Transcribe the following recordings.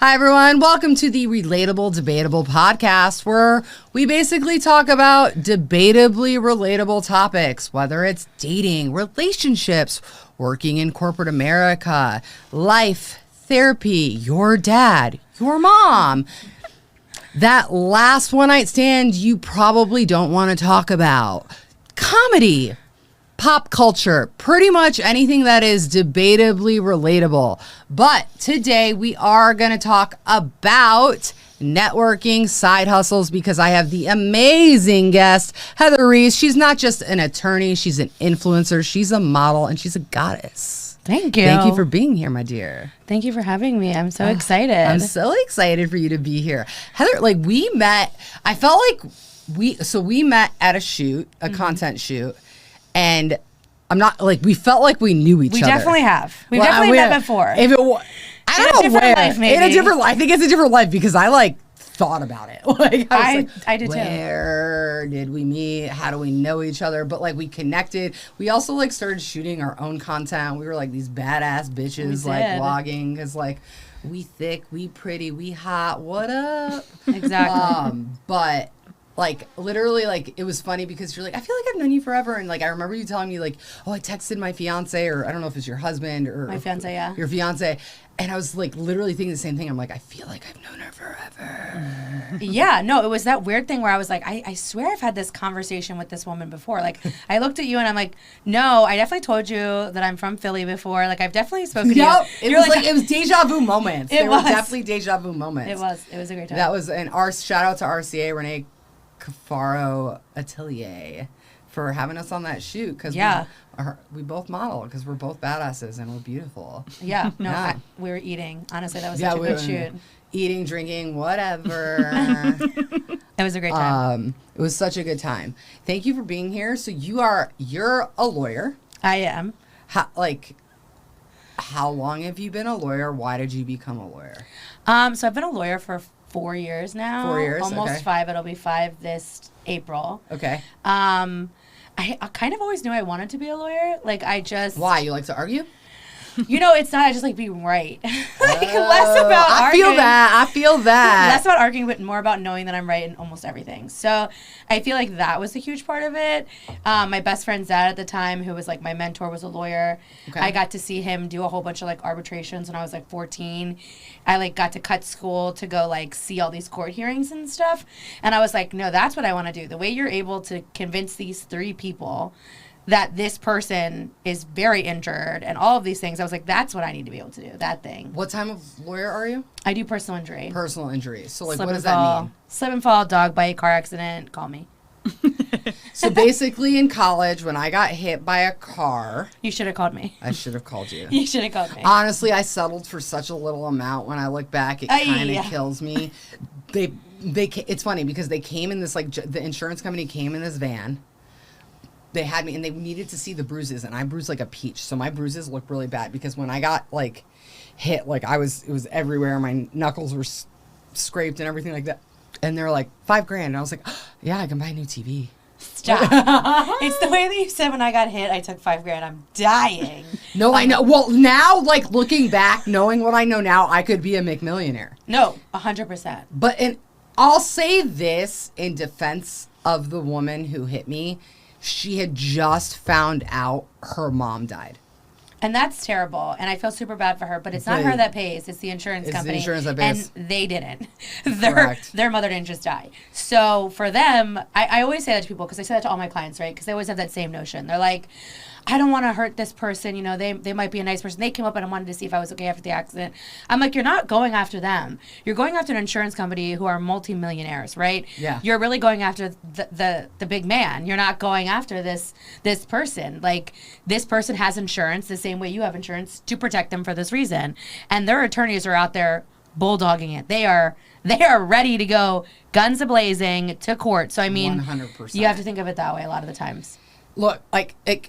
Hi, everyone. Welcome to the Relatable Debatable podcast, where we basically talk about debatably relatable topics, whether it's dating, relationships, working in corporate America, life, therapy, your dad, your mom. That last one-night stand you probably don't want to talk about. Comedy, pop culture, pretty much anything that is debatably relatable. But today we are going to talk about networking, side hustles, because I have the amazing guest, Heather Reese. She's not just an attorney, she's an influencer, she's a model, and she's a goddess. Thank you. Thank you for being here, my dear. Thank you for having me. I'm so excited. I'm so excited for you to be here. Heather, like we met, I felt like we met at a shoot, a content shoot. And I'm not like we felt like we knew each other. We definitely have. We've definitely met before. If it, I don't know where. Life, maybe. In a different life. I think it's a different life because I like thought about it. Like I did too. Where did we meet? How do we know each other? But like we connected. We also like started shooting our own content. We were like these badass bitches like vlogging because like we thick, we pretty, we hot. What up? Exactly. But like literally like it was funny because you're like, I feel like I've known you forever, and like I remember you telling me like, oh, I texted my fiance, or I don't know if it's your husband or my fiance, yeah, your fiance, and I was like literally thinking the same thing. I'm like, I feel like I've known her forever. Yeah, no, it was that weird thing where I was like, I swear I've had this conversation with this woman before. Like I looked at you and I'm like, no, I definitely told you that I'm from Philly before. Like I've definitely spoken to you. It was like it was deja vu moments. It was were definitely deja vu moments. It was a great time. That was our shout out to RCA Renee Cafaro Atelier for having us on that shoot because we both model because we're both badasses and we're beautiful. Yeah, no, we were eating. Honestly, that was such a good shoot. Eating, drinking, whatever. It was a great time. It was such a good time. Thank you for being here. So you're a lawyer. I am. How long have you been a lawyer? Why did you become a lawyer? So I've been a lawyer for 4 years now. 4 years, almost okay. 5. It'll be 5 this April. Okay. I kind of always knew I wanted to be a lawyer. Like Why? You like to argue? You know, it's not. I just like being right. Less about arguing. I feel that. Less about arguing, but more about knowing that I'm right in almost everything. So I feel like that was a huge part of it. My best friend's dad at the time, who was like my mentor, was a lawyer. Okay. I got to see him do a whole bunch of like arbitrations when I was like 14. I like got to cut school to go like see all these court hearings and stuff. And I was like, no, that's what I want to do. The way you're able to convince these 3 people that this person is very injured and all of these things. I was like, that's what I need to be able to do, that thing. What type of lawyer are you? I do personal injury. Personal injury. So like, what does that mean? Slip and fall, dog bite, car accident, call me. So basically in college, when I got hit by a car. You should have called me. I should have called you. You should have called me. Honestly, I settled for such a little amount. When I look back, it kind of kills me. It's funny because they came in this, like, the insurance company came in this van. They had me, and they needed to see the bruises, and I bruised like a peach. So my bruises look really bad because when I got like hit, like it was everywhere. My knuckles were scraped and everything like that. And they're like, $5,000. And I was like, oh, yeah, I can buy a new TV. Stop. It's the way that you said when I got hit, I took $5,000. I'm dying. No, I know. Well, now, like looking back, knowing what I know now, I could be a McMillionaire. No, 100%. But I'll say this in defense of the woman who hit me. She had just found out her mom died. And that's terrible. And I feel super bad for her. But it's not her that pays. It's the insurance company. It's the insurance that pays. And they didn't. Correct. Their mother didn't just die. So for them, I always say that to people because I say that to all my clients, right? Because they always have that same notion. They're like, I don't want to hurt this person. You know, they might be a nice person. They came up and I wanted to see if I was okay after the accident. I'm like, you're not going after them. You're going after an insurance company who are multimillionaires, right? Yeah. You're really going after the big man. You're not going after this person. Like, this person has insurance the same way you have insurance to protect them for this reason. And their attorneys are out there bulldogging it. They are ready to go guns a-blazing to court. So, I mean, 100%. You have to think of it that way a lot of the times. Look,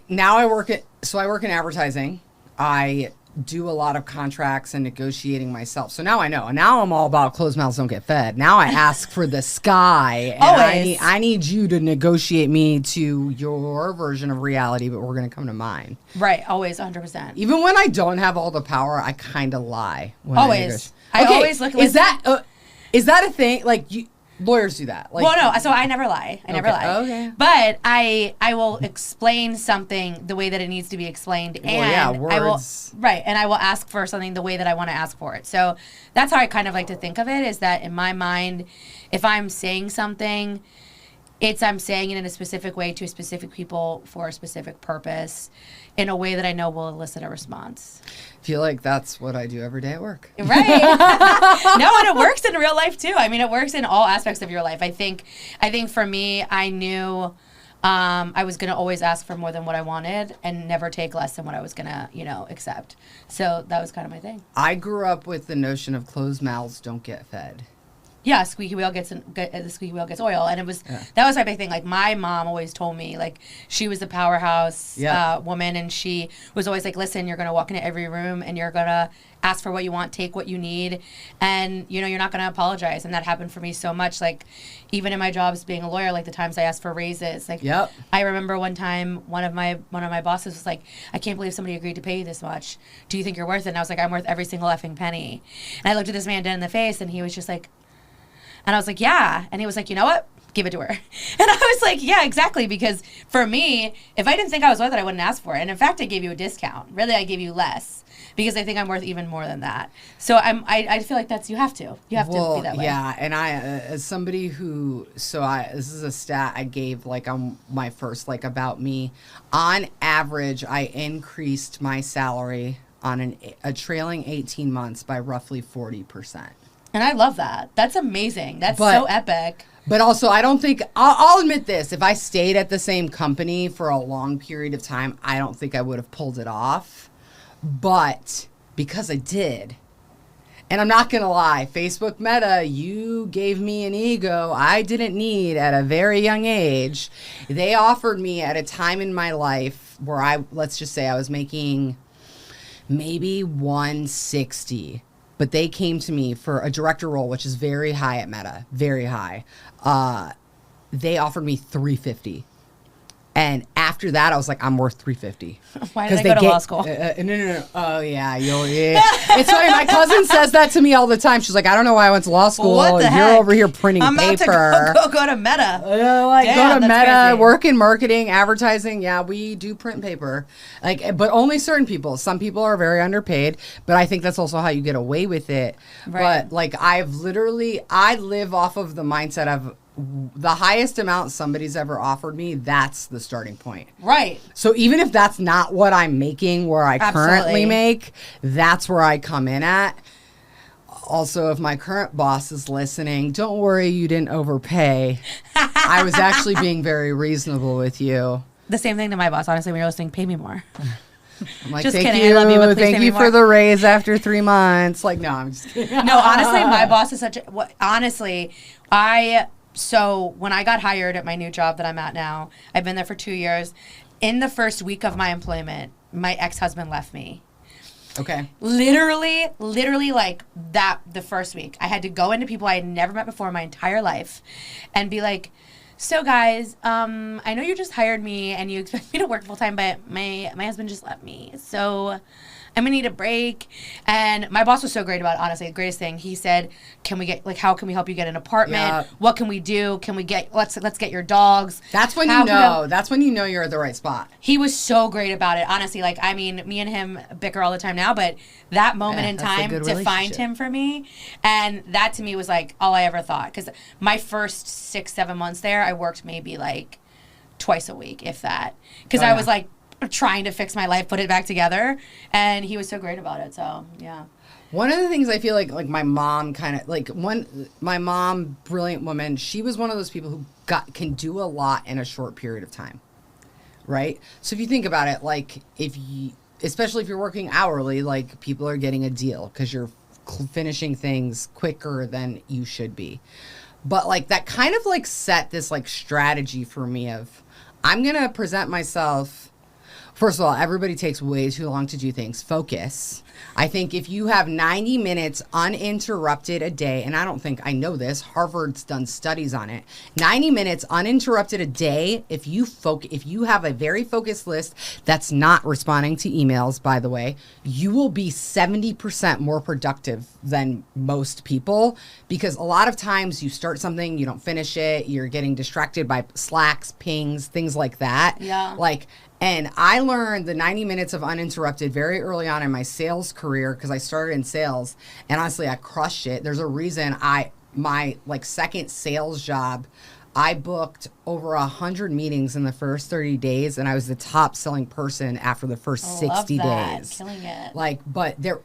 now I work in advertising. I do a lot of contracts and negotiating myself. So now I know. And now I'm all about closed mouths don't get fed. Now I ask for the sky. And Always. I need you to negotiate me to your version of reality, but we're going to come to mine. Right. Always 100%. Even when I don't have all the power, I kind of lie. Always. I always look. Is that a thing? Like, lawyers do that. Like, well, no. So I never lie. I never lie. Okay. But I will explain something the way that it needs to be explained, and words. I will ask for something the way that I want to ask for it. So that's how I kind of like to think of it. Is that in my mind, if I'm saying something, I'm saying it in a specific way to a specific people for a specific purpose, in a way that I know will elicit a response. I feel like that's what I do every day at work. Right. No, and it works in real life too. I mean, it works in all aspects of your life. I think for me, I knew I was going to always ask for more than what I wanted and never take less than what I was going to, accept. So that was kind of my thing. I grew up with the notion of closed mouths don't get fed. Yeah, the squeaky wheel gets oil, and that was my big thing. Like, my mom always told me, like, she was the powerhouse woman, and she was always like, listen, you're gonna walk into every room and you're gonna ask for what you want, take what you need, and you're not gonna apologize. And that happened for me so much. Like, even in my jobs being a lawyer, like the times I asked for raises, like I remember one time one of my bosses was like, I can't believe somebody agreed to pay you this much. Do you think you're worth it? And I was like, I'm worth every single effing penny. And I looked at this man dead in the face, and he was just like. And I was like, yeah. And he was like, you know what? Give it to her. And I was like, yeah, exactly. Because for me, if I didn't think I was worth it, I wouldn't ask for it. And in fact, I gave you a discount. Really, I gave you less because I think I'm worth even more than that. So I feel like you have to. You have to be that way. Yeah. And I, as somebody this is a stat I gave like on my first, like about me. On average, I increased my salary on a trailing 18 months by roughly 40%. And I love that. That's amazing. That's so epic. But also, I don't think, I'll admit this, if I stayed at the same company for a long period of time, I don't think I would have pulled it off. But because I did, and I'm not going to lie, Facebook Meta, you gave me an ego I didn't need at a very young age. They offered me at a time in my life where let's just say I was making maybe 160. But they came to me for a director role, which is very high at Meta, very high. They offered me $350. And after that, I was like, I'm worth $350. Why did I go to law school? No. Oh, yeah. It's funny. My cousin says that to me all the time. She's like, I don't know why I went to law school. What the You're heck? over here printing I'm about paper. to go to Meta. Go to Meta, crazy. work in marketing, advertising. Yeah, we do print paper. But only certain people. Some people are very underpaid. But I think that's also how you get away with it. Right. But I live off of the mindset of, the highest amount somebody's ever offered me, that's the starting point. Right. So even if that's not what I'm making where I currently make, that's where I come in at. Also, if my current boss is listening, don't worry, you didn't overpay. I was actually being very reasonable with you. The same thing to my boss. Honestly, when you're listening, pay me more. I'm like, just thank kidding. you. I love you, but please thank pay you me for more. the raise after 3 months. Like, no, I'm just kidding. No, honestly, my boss is So when I got hired at my new job that I'm at now, I've been there for 2 years. In the first week of my employment, my ex-husband left me. Okay. Literally like that the first week. I had to go into people I had never met before in my entire life and be like, so guys, I know you just hired me and you expect me to work full time, but my husband just left me. So I'm gonna need a break. And my boss was so great about it, honestly, the greatest thing. He said, how can we help you get an apartment? Yep. What can we do? Let's get your dogs. That's when you know. That's when you know you're at the right spot. He was so great about it, honestly. Me and him bicker all the time now, but that moment in time to find him for me, and that to me was like all I ever thought. Because my first 6-7 months there, I worked maybe like twice a week, if that. Because I was like trying to fix my life, put it back together, and he was so great about it. So yeah. One of the things I feel like my mom my mom, brilliant woman, she was one of those people who can do a lot in a short period of time, right? So if you think about it, especially if you're working hourly, people are getting a deal because you're finishing things quicker than you should be. But that kind of set this strategy for me of, I'm going to present myself. First of all, everybody takes way too long to do things. Focus. I think if you have 90 minutes uninterrupted a day, and I know this, Harvard's done studies on it. 90 minutes uninterrupted a day, if you have a very focused list that's not responding to emails, by the way, you will be 70% more productive than most people, because a lot of times you start something, you don't finish it, you're getting distracted by Slacks, pings, things like that. Yeah. And I learned the 90 minutes of uninterrupted very early on in my sales career, because I started in sales, and honestly, I crushed it. There's a reason my second sales job, I booked over 100 meetings in the first 30 days, and I was the top selling person after the first 60 days. Killing it. But there.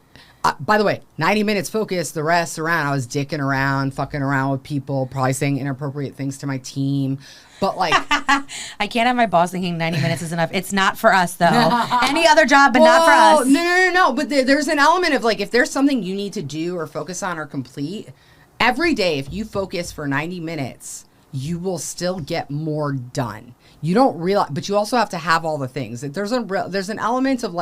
By the way, 90 minutes focused, the rest around, I was dicking around, fucking around with people, probably saying inappropriate things to my team. But I can't have my boss thinking 90 minutes is enough. It's not for us, though. Any other job, but not for us. No. But there's an element of if there's something you need to do or focus on or complete, every day, if you focus for 90 minutes, you will still get more done. You don't realize, but you also have to have all the things. There's an element of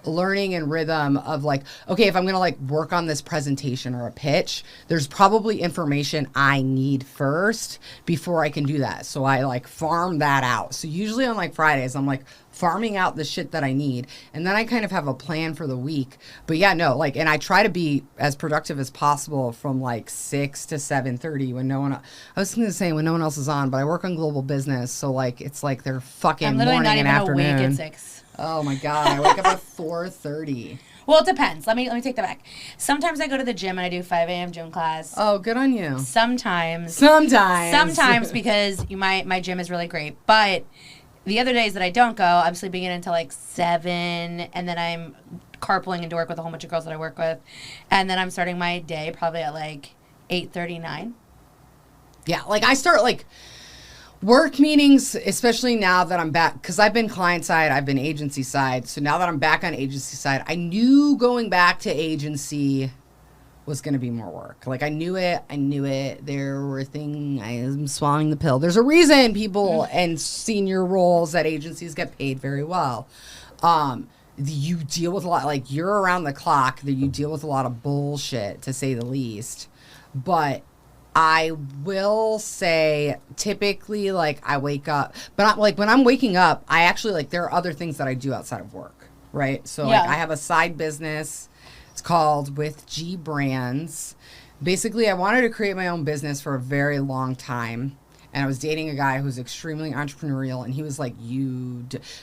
learning and rhythm of okay, if I'm going to work on this presentation or a pitch, there's probably information I need first before I can do that. So I farm that out. So usually on Fridays, I'm farming out the shit that I need. And then I kind of have a plan for the week. But yeah, no, and I try to be as productive as possible from 6 to 7:30 when no one, I was going to say when no one else is on, but I work on global business. So it's they're fucking I'm literally morning not even and afternoon. awake at 6. Oh my God, I wake up at 4:30. Well, it depends. Let me take that back. Sometimes I go to the gym and I do 5 a.m. gym class. Oh, good on you. Sometimes because my gym is really great. But the other days that I don't go, I'm sleeping in until 7, and then I'm carpooling into work with a whole bunch of girls that I work with, and then I'm starting my day probably at 8:39. Yeah, I start work meetings, especially now that I'm back, because I've been client side, I've been agency side. So now that I'm back on agency side, I knew going back to agency was going to be more work. I knew it. There were things, I'm swallowing the pill. There's a reason people in senior roles at agencies get paid very well. You deal with a lot, you're around the clock, that you deal with a lot of bullshit, to say the least. But I will say, typically, I wake up, but when I'm waking up, I actually, there are other things that I do outside of work, right? So, I have a side business. It's called With G Brands. Basically, I wanted to create my own business for a very long time. And I was dating a guy who's extremely entrepreneurial, and he was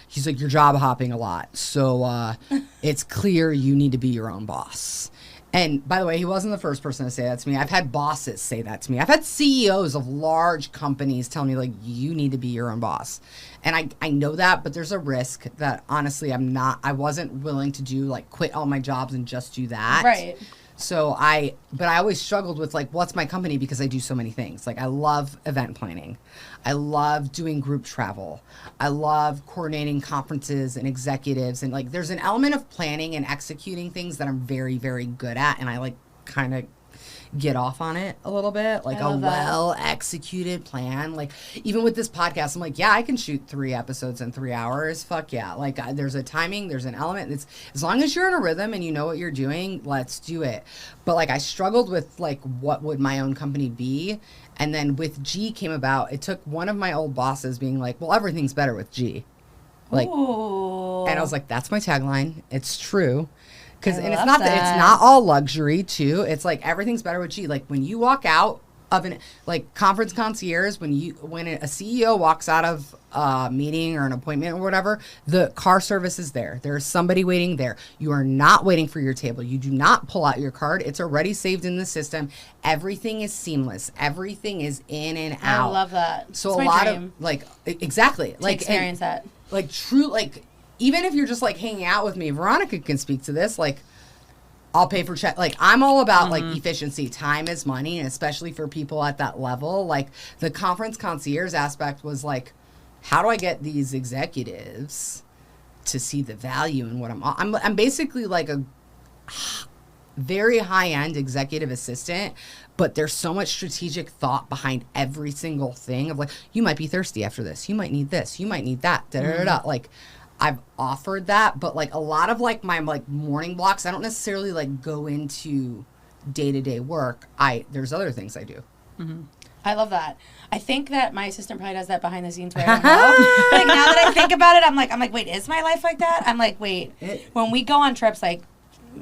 he's you're job hopping a lot. So, it's clear you need to be your own boss. And by the way, he wasn't the first person to say that to me. I've had bosses say that to me. I've had CEOs of large companies tell me, you need to be your own boss. And I know that, but there's a risk that, honestly, I wasn't willing to do, quit all my jobs and just do that. Right. So but I always struggled with what's my company, because I do so many things. I love event planning. I love doing group travel. I love coordinating conferences and executives. And there's an element of planning and executing things that I'm very, very good at. And I kind of get off on it a little bit, a well-executed plan. Even with this podcast, I'm yeah, I can shoot 3 episodes in 3 hours. Fuck yeah. There's a timing, there's an element. It's as long as you're in a rhythm and you know what you're doing, let's do it. But I struggled with what would my own company be? And then with G came about, it took one of my old bosses being well, everything's better with G. Ooh. And I was that's my tagline. It's true. And it's not it's not all luxury too. It's everything's better with G. When you walk out of an conference concierge, when a CEO walks out of a meeting or an appointment or whatever, the car service is there. There's somebody waiting there. You are not waiting for your table. You do not pull out your card. It's already saved in the system. Everything is seamless. Everything is in and out. I love that. So a lot of exactly to experience that. True even if you're just hanging out with me, Veronica can speak to this. I'll pay for check. I'm all about efficiency. Time is money, and especially for people at that level. The conference concierge aspect was how do I get these executives to see the value in what I'm basically very high-end executive assistant, but there's so much strategic thought behind every single thing of like, you might be thirsty after this, you might need this, you might need that, like I've offered that, but like a lot of like my like morning blocks, I don't necessarily like go into day-to-day work. There's other things I do. I love that. I think that my assistant probably does that behind the scenes where I don't know. Like now that I think about it, I'm like, wait, is my life like that? I'm like, wait, when we go on trips, like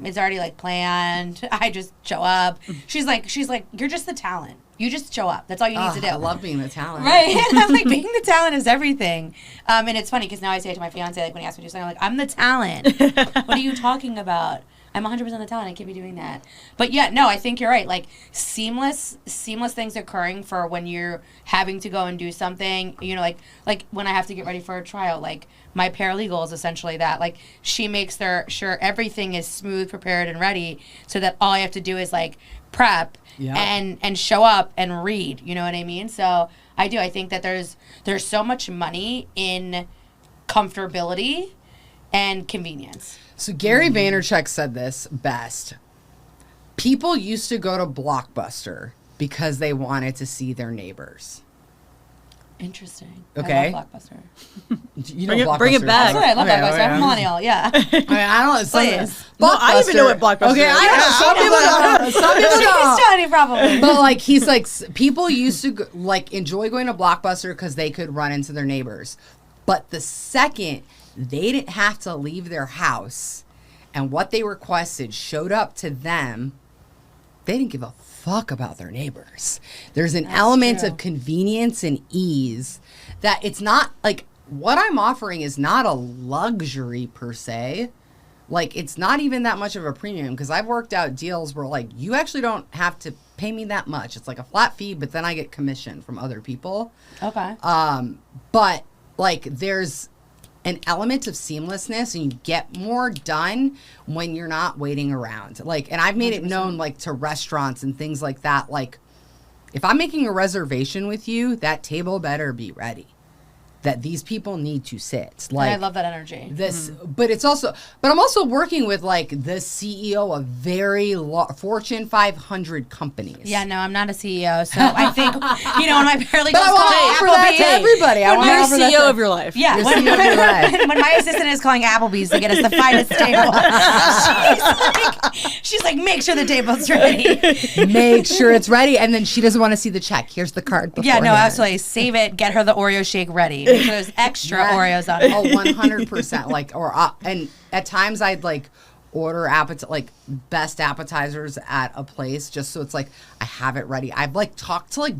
it's already like planned. I just show up. She's like, you're just the talent. You just show up. That's all you need to do. I love being the talent. Right. And I'm like, being the talent is everything. And it's funny because now I say it to my fiance, like when he asks me to do something, I'm like, I'm the talent. What are you talking about? I'm 100% the talent. I can't be doing that. But yeah, no, I think you're right. Like seamless things occurring for when you're having to go and do something, you know, like when I have to get ready for a trial, like my paralegal is essentially that. Like she makes sure everything is smooth, prepared, and ready so that all I have to do is like prep and show up and read. You know what I mean? So I do. I think that there's so much money in comfortability and convenience. So Gary Vaynerchuk said this best. People used to go to Blockbuster because they wanted to see their neighbors. Interesting. Okay. I love Blockbuster. You know bring it back. That's what I love Blockbuster. I'm a millennial. Yeah. I mean, I don't know. Please. No, I even know what Blockbuster Okay, is. I know. Some people don't. Some people don't. Johnny probably. But like he's like, people used to like enjoy going to Blockbuster because they could run into their neighbors. But the second they didn't have to leave their house and what they requested showed up to them, they didn't give a fuck about their neighbors. There's an element of convenience and ease that it's not like what I'm offering is not a luxury per se. Like it's not even that much of a premium because I've worked out deals where like you actually don't have to pay me that much. It's like a flat fee, but then I get commission from other people. Okay. But like there's an element of seamlessness and you get more done when you're not waiting around. Like, and I've made 100%. It known like to restaurants and things like that. Like if I'm making a reservation with you, that table better be ready. That these people need to sit. Like and I love that energy. But I'm also working with like the CEO of very Fortune 500 companies. Yeah, no, I'm not a CEO, so I think you know when my paralegals but I want to offer that to everybody. I want to offer CEO of your life. Yeah, you're CEO of your life. When my assistant is calling Applebee's to get us the finest table, she's like, make sure the table's ready. Make sure it's ready, and then she doesn't want to see the check. Here's the card. Yeah, no, absolutely. Save it. Get her the Oreo shake ready. There's extra Oreos on it. Oh, 100%. Like, and at times I'd like order best appetizers at a place just so it's like I have it ready. I've like talked to like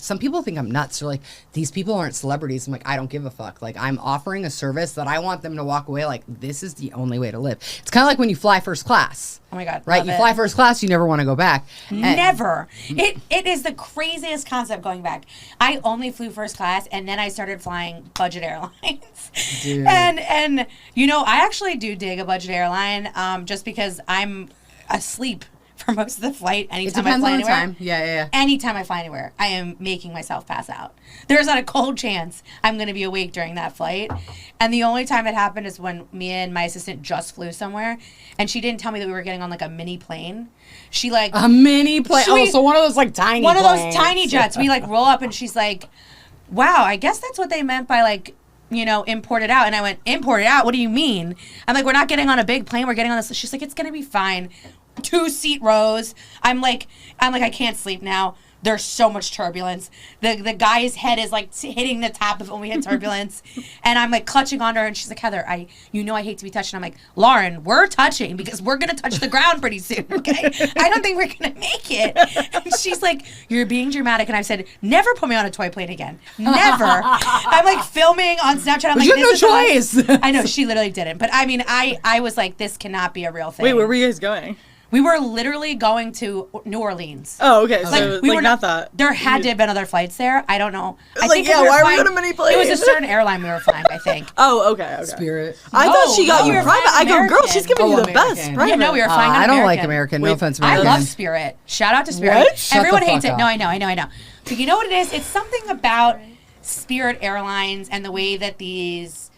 some people think I'm nuts. They're like, these people aren't celebrities. I'm like, I don't give a fuck. Like I'm offering a service that I want them to walk away like this is the only way to live. It's kind of like when you fly first class. Oh my God. Right? You fly first class, you never want to go back. Never. It is the craziest concept going back. I only flew first class and then I started flying budget airlines. Dude. And you know, I actually do dig a budget airline just because I'm asleep for most of the flight anytime I fly anywhere. Time. Yeah. Anytime I fly anywhere, I am making myself pass out. There's not a cold chance I'm going to be awake during that flight. And the only time it happened is when me and my assistant just flew somewhere, and she didn't tell me that we were getting on like a mini plane. She like a mini plane. So one of those like tiny one planes. of those tiny jets. We like roll up, and she's like, "Wow, I guess that's what they meant by like." You know, imported out. And I went, imported out? What do you mean? I'm like, we're not getting on a big plane. We're getting on this. She's like, it's going to be fine. 2-seat rows. I'm like, I can't sleep now. There's so much turbulence. The guy's head is like hitting the top of it when we hit turbulence. And I'm like clutching on her. And she's like, Heather, I hate to be touched. And I'm like, Lauren, we're touching because we're going to touch the ground pretty soon. Okay. I don't think we're going to make it. And she's like, you're being dramatic. And I said, never put me on a toy plane again. Never. I'm like filming on Snapchat. I'm but like, you have no choice. I know she literally didn't. But I mean, I was like, this cannot be a real thing. Wait, where were you guys going? We were literally going to New Orleans. Oh, okay. So like, we were not that. There had to have been other flights there. I don't know. I think why are we on a mini plane? It was a certain airline we were flying, I think. Oh, okay. Spirit. I thought she got you private. I go, girl, she's giving you the American. best private. Yeah, no, we were flying on I don't American. like American. No offense, American. I love Spirit. Shout out to Spirit. What? Shut Everyone the hates fuck it. up. No, I know. But you know what it is? It's something about Spirit Airlines and the way that these,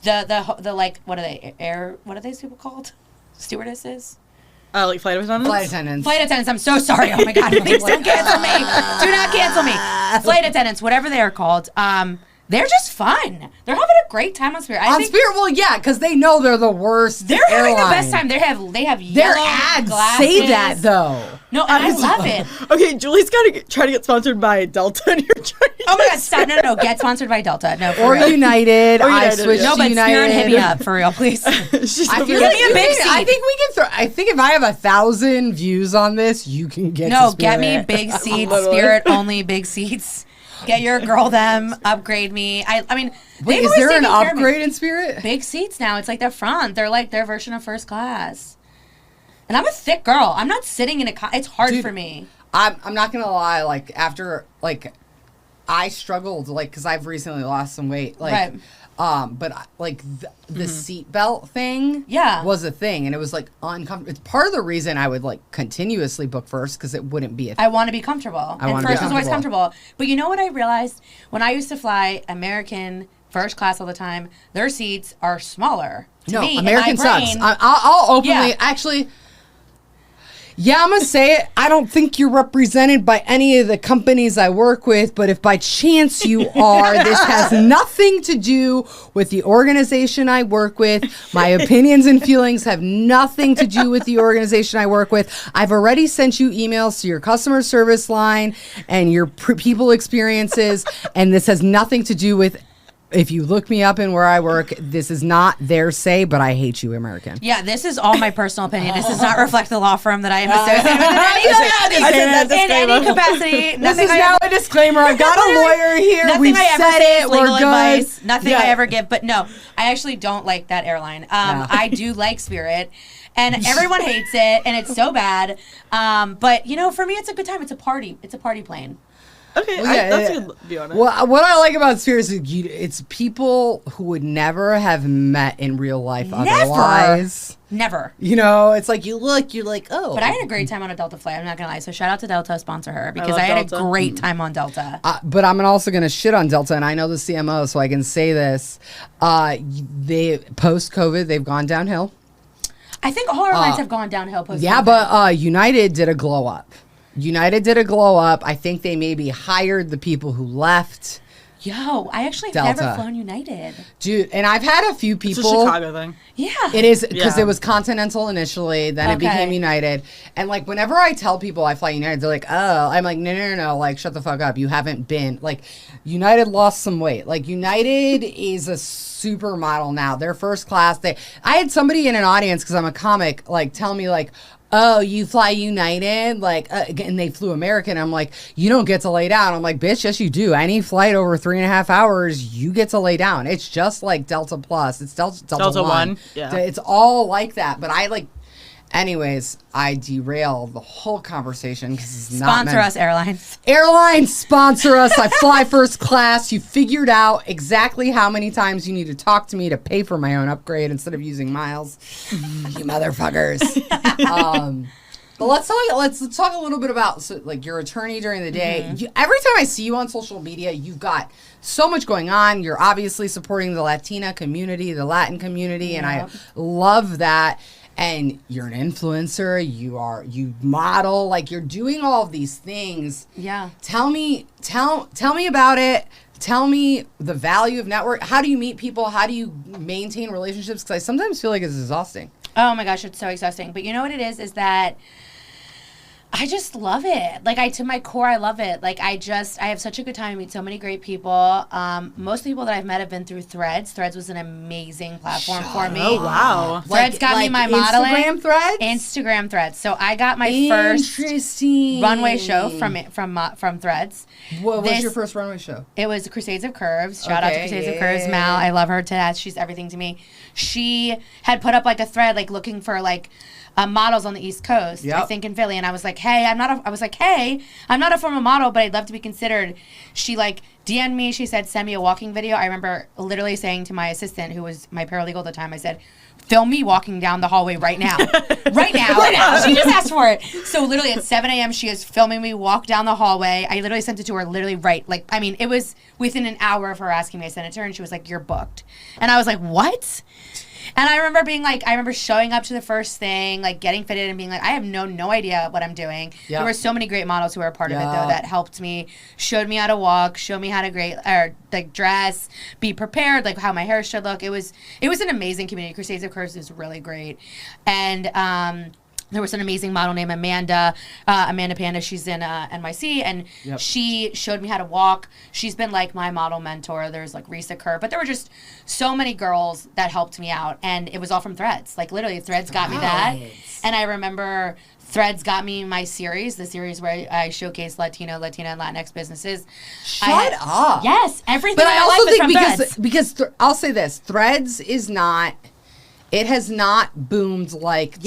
the like, what are they? What are these people called? Stewardesses? Like flight attendants? Flight attendants, I'm so sorry. Oh my God, please don't cancel me. Do not cancel me. Flight attendants, whatever they are called, they're just fun. They're having a great time on Spirit. Spirit, well, yeah, because they know they're the worst. They're having the best time. They have yellow their ads glasses. say that though. No, I love it. Okay, Julie's trying to get sponsored by Delta, and you're trying to Oh my God, stop. No, get sponsored by Delta. No, or real. United. Or I United, switched yeah. No, to but United. Spirit, hit me up for real, please. I feel like me a big seat. I think we can throw. I think if I have 1,000 views on this, you can get. No, to get me Spirit. big seats. Literally. Spirit only big seats. Get your girl them. Upgrade me. I mean, Wait, is there an upgrade in Spirit? Big seats now. It's like the front. They're like their version of first class. And I'm a thick girl. I'm not sitting in a. It's hard for me. I'm not gonna lie. Like after I struggled because I've recently lost some weight. Right. But the seat belt thing was a thing, and it was like uncomfortable. It's part of the reason I would continuously book first, because it wouldn't be I want to be comfortable. And first was always comfortable. But you know what I realized? When I used to fly American first class all the time, their seats are smaller. To me, American sucks. I'll openly actually. Yeah, I'm going to say it. I don't think you're represented by any of the companies I work with, but if by chance you are, this has nothing to do with the organization I work with. My opinions and feelings have nothing to do with the organization I work with. I've already sent you emails to your customer service line and your people experiences, and this has nothing to do with. If you look me up in where I work, this is not their say, but I hate you, American. Yeah, this is all my personal opinion. This does not reflect the law firm that I am associated with in any capacity. This is now a disclaimer. I've got a lawyer here. Nothing I ever say is legal advice. Nothing I ever give. But no, I actually don't like that airline. I do like Spirit. And everyone hates it, and it's so bad. But, for me, it's a good time. It's a party. It's a party plane. Okay, that's a good view on it. Well, what I like about Spirit is it's people who would never have met in real life otherwise. Never. It's like you're like, oh. But I had a great time on a Delta flight. I'm not going to lie. So shout out to Delta, sponsor her, because I had a great time on Delta. But I'm also going to shit on Delta, and I know the CMO, so I can say this. They post-COVID, they've gone downhill. I think all airlines have gone downhill post-COVID. Yeah, but United did a glow up. I think they maybe hired the people who left. Yo, I actually have never flown United. Dude, and I've had a few people. It's a Chicago thing. Yeah. It is, because it was Continental initially, then it became United. And whenever I tell people I fly United, they're like, oh. I'm like, no, shut the fuck up. You haven't been. United lost some weight. United is a supermodel now. They're first class. I had somebody in an audience, because I'm a comic, tell me oh, you fly United? And they flew American. I'm like, you don't get to lay down. I'm like, bitch, yes, you do. Any flight over 3.5 hours, you get to lay down. It's just like Delta Plus. It's Delta One. Yeah. It's all like that. But anyways, I derailed the whole conversation because it's not Sponsor us, Airlines. Airlines, sponsor us. I fly first class. You figured out exactly how many times you need to talk to me to pay for my own upgrade instead of using miles. You motherfuckers. But let's talk a little bit about your attorney during the day. Mm-hmm. Every time I see you on social media, you've got so much going on. You're obviously supporting the Latina community, the Latin community, and I love that. And you're an influencer, you model, you're doing all of these things. Yeah. Tell me about it. Tell me the value of network. How do you meet people? How do you maintain relationships? Because I sometimes feel like it's exhausting. Oh my gosh, it's so exhausting. But you know what it is that I just love it. To my core, I love it. I have such a good time. I meet so many great people. Most people that I've met have been through Threads. Threads was an amazing platform for me. Oh, wow. Threads got me my modeling. Instagram Threads? Instagram Threads. So I got my first runway show from Threads. What was your first runway show? It was Crusades of Curves. Shout out to Crusades of Curves, Mal. I love her to death. She's everything to me. She had put up a thread looking for models on the East Coast, I think in Philly, and I was like, hey, I'm not a former model, but I'd love to be considered. She DM'd me. She said, send me a walking video. I remember literally saying to my assistant, who was my paralegal at the time, I said, film me walking down the hallway right now. right now. She just asked for it. So literally at 7 a.m. she is filming me walk down the hallway. I literally sent it to her literally it was within an hour of her asking me. I sent it to her and she was like, you're booked. And I was like, what? And I remember showing up to the first thing, like getting fitted and being like, I have no idea what I'm doing. Yep. There were so many great models who were a part of it though that helped me, showed me how to walk, showed me how to dress, be prepared, like how my hair should look. It was an amazing community. Crusades of Curves is really great. And there was an amazing model named Amanda Panda. She's in NYC, and she showed me how to walk. She's been like my model mentor. There's like Reese, but there were just so many girls that helped me out, and it was all from Threads. Like literally, Threads got me that. And I remember Threads got me my series, the series where I showcase Latina, and Latinx businesses. Shut up. Yes, everything. But I also think because I'll say this: Threads is not. It has not boomed like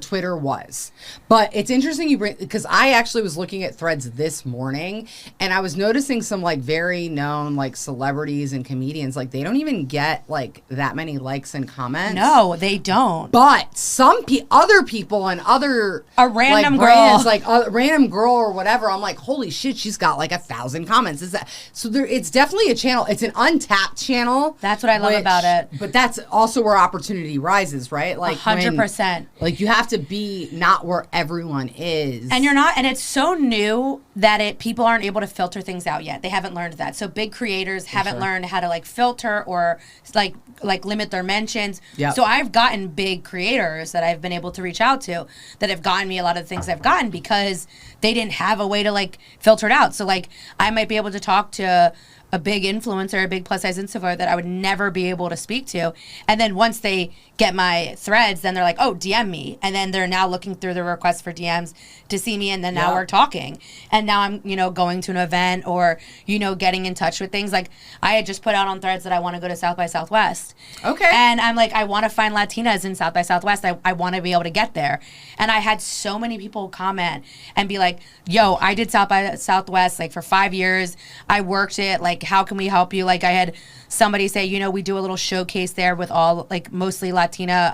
Twitter was. But it's interesting you bring, because I actually was looking at Threads this morning, and I was noticing some like very known like celebrities and comedians, like they don't even get like that many likes and comments. No, they don't. But some other people and other a random like, girl, brands, like a random girl or whatever, I'm like, holy shit, she's got like 1,000 comments. Is that so? It's definitely a channel. It's an untapped channel. That's what I love about it. But that's also where opportunity rises, right? Like 100%. Like you have to be not where everyone is, and you're not. And it's so new that people aren't able to filter things out yet. They haven't learned that. So big creators haven't learned how to like filter or like limit their mentions. Yep. So I've gotten big creators that I've been able to reach out to that have gotten me a lot of the things I've gotten because they didn't have a way to like filter it out. So like I might be able to talk to a big influencer, a big plus size influencer that I would never be able to speak to. And then once they get my Threads, then they're like, oh, DM me. And then they're now looking through the requests for DMs to see me. And then now we're talking. And now I'm, going to an event or, getting in touch with things. Like I had just put out on Threads that I want to go to South by Southwest. Okay. And I'm like, I want to find Latinas in South by Southwest. I want to be able to get there. And I had so many people comment and be like, yo, I did South by Southwest like for 5 years. I worked it. Like, how can we help you? Like I had somebody say, we do a little showcase there with all like mostly Latina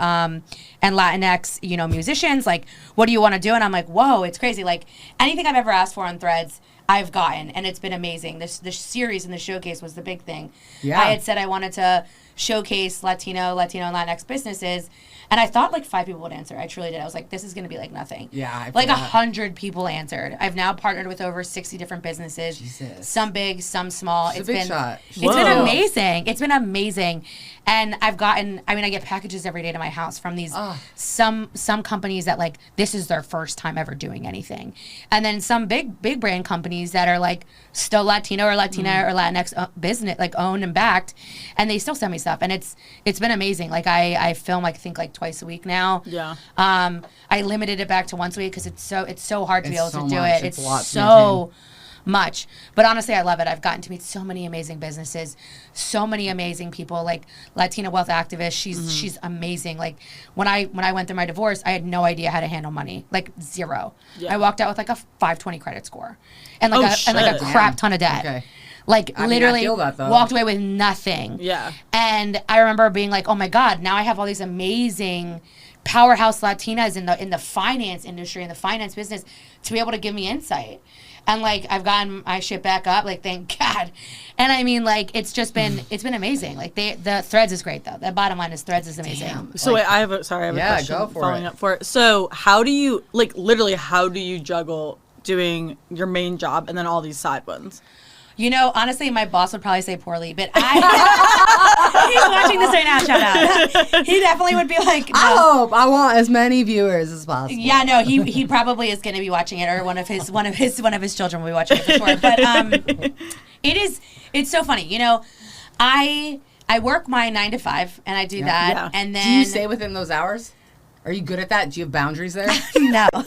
and Latinx, musicians. Like, what do you want to do? And I'm like, whoa, it's crazy. Like anything I've ever asked for on Threads, I've gotten, and it's been amazing. This series and the showcase was the big thing. Yeah. I had said I wanted to showcase Latino, and Latinx businesses. And I thought like 5 people would answer. I truly did. I was like, this is going to be like nothing. Yeah. Like 100 people answered. I've now partnered with over 60 different businesses. Jesus. Some big, some small. It's a big shot. It's been amazing. It's been amazing. And I get packages every day to my house from these, some companies that like, this is their first time ever doing anything. And then some big brand companies that are like still Latino or Latina or Latinx business, like owned and backed. And they still send me stuff. And it's been amazing. Like I film, I think like twice a week now. Yeah. I limited it back to once a week because it's so hard to be able to do it. It's a lot so much. But honestly, I love it. I've gotten to meet so many amazing businesses, so many amazing people, like Latina wealth activist. She's amazing. Like when I went through my divorce, I had no idea how to handle money. Like zero. Yeah. I walked out with like a 520 credit score and like a crap ton of debt. Okay. Like literally I feel that, though. Walked away with nothing. Yeah. And I remember being like, oh my God, now I have all these amazing powerhouse Latinas in the finance industry, in the finance business, to be able to give me insight. And like I've gotten my shit back up, like thank God. And I mean, like it's been amazing. Like the Threads is great though. The bottom line is Threads is amazing. Damn. So wait, I have a question go for following it. up for it. So how do you how do you juggle doing your main job and then all these side ones? Honestly, my boss would probably say poorly, but he's watching this right now, shout out. He definitely would be like, no. I want as many viewers as possible. Yeah, no, he probably is going to be watching it, or one of his children will be watching it for sure. But it's so funny. I work my 9 to 5 and I do that. Yeah. And then do you stay within those hours? Are you good at that? Do you have boundaries there? No. No,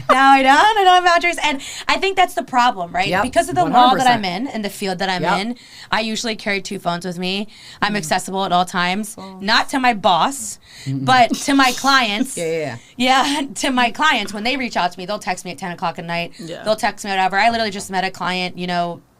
I don't. I don't have boundaries. And I think that's the problem, right? Yep. Because of the 100%. Law that I'm in and the field that I'm in, I usually carry 2 phones with me. I'm accessible at all times. Not to my boss, but to my clients. Yeah, to my clients. When they reach out to me, they'll text me at 10 o'clock at night. Yeah. They'll text me whatever. I literally just met a client,